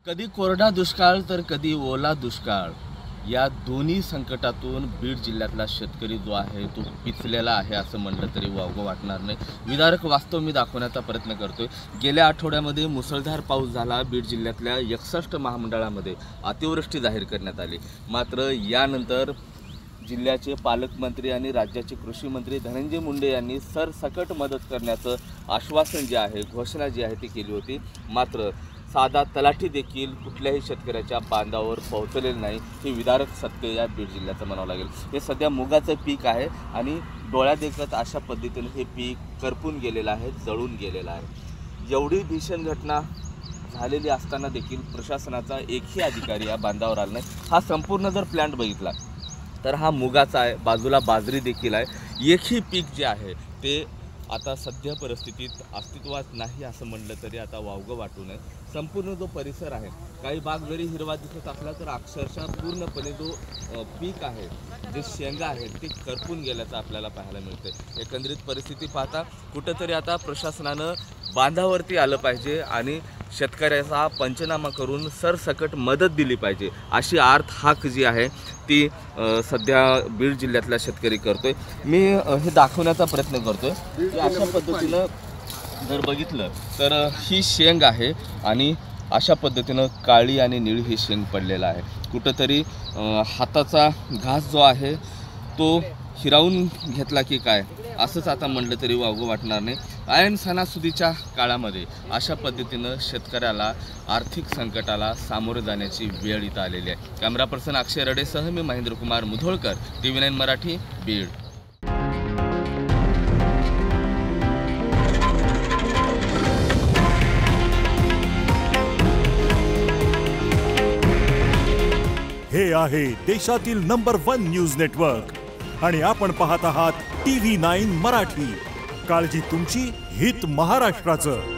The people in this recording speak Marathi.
कधी कोरडा दुष्काळ तर कधी ओला दुष्काळ या दोन्ही संकटातून बीड जिल्ह्यातला शेतकरी जो आहे तो पिचलेला आहे असं म्हणलं तरी वावगं वाटणार नाही। विदारक वास्तव मी दाखवण्याचा प्रयत्न करतोय। गेल्या आठवड्यामध्ये मुसळधार पाऊस झाला। बीड जिल्ह्यातल्या 61 महामंडळामध्ये अतिवृष्टी जाहीर करण्यात आली। मात्र यानंतर जिल्ह्याचे पालकमंत्री आणि राज्याचे कृषी मंत्री धनंजय मुंडे यांनी सरसकट मदत करण्याचं आश्वासन जे आहे, घोषणा जी आहे ती केली होती। मात्र साधा तलाठी देखील कुठल्याही शेतकऱ्याच्या बांधावर पोहोचलेलं नाही। हे विदारक सत्य या बीड जिल्ह्याचं म्हणावं लागेल। हे सध्या मुगाचं पीक आहे आणि डोळ्या देखत अशा पद्धतीने हे पीक करपून गेलेलं आहे, जळून गेलेलं आहे। एवढी भीषण घटना झालेली असताना देखील प्रशासनाचा एकही अधिकारी या बांधावर आला नाही। हा संपूर्ण जर प्लॅन्ट बघितला तर हा मुगाचा आहे, बाजूला बाजरी देखील आहे। एकही पीक जे आहे ते आता सध्या परिस्थितीत अस्तित्वात नाही असं म्हणलं तरी आता वावगं वाटू नये। संपूर्ण जो परिसर आहे, काही भाग जरी हिरवा दिसत असला तर अक्षरशः पूर्णपणे जो पीक आहे, जे शेंगा आहेत ते करपून गेल्याचं आपल्याला पाहायला मिळतं। एकंदरीत परिस्थिती पाहता कुठंतरी आता प्रशासनानं बांधावरती आलं पाहिजे आणि शेतकऱ्याचा पंचनामा करून सरसकट मदत दिली पाहिजे, अशी आर्त हाक जी आहे ती सध्या बीड जिल्ह्यातला शेतकरी करतोय। मी हे दाखवण्याचा प्रयत्न करतोय की अशा पद्धतीनं जर बघितलं तर ही शेंग आहे आणि अशा पद्धतीनं काळी आणि निळी ही शेंग पडलेला आहे। कुठंतरी हाताचा घास जो आहे तो हिरावून घेतला की काय असंच आता म्हणलं तरी वावगं वाटणार नाही। ऐन सणासुदीच्या काळामध्ये अशा पद्धतीनं शेतकऱ्याला आर्थिक संकटाला सामोरं जाण्याची वेळ इथं आलेली आहे। कॅमेरा पर्सन अक्षय रडेसह मी महेंद्र कुमार मुधोळकर, TV9 मराठी, बीड। हे आहे देशातील नंबर 1 न्यूज नेटवर्क आणि आपण पाहत आहात TV9 मराठी। काळजी तुमची, हित महाराष्ट्राचं।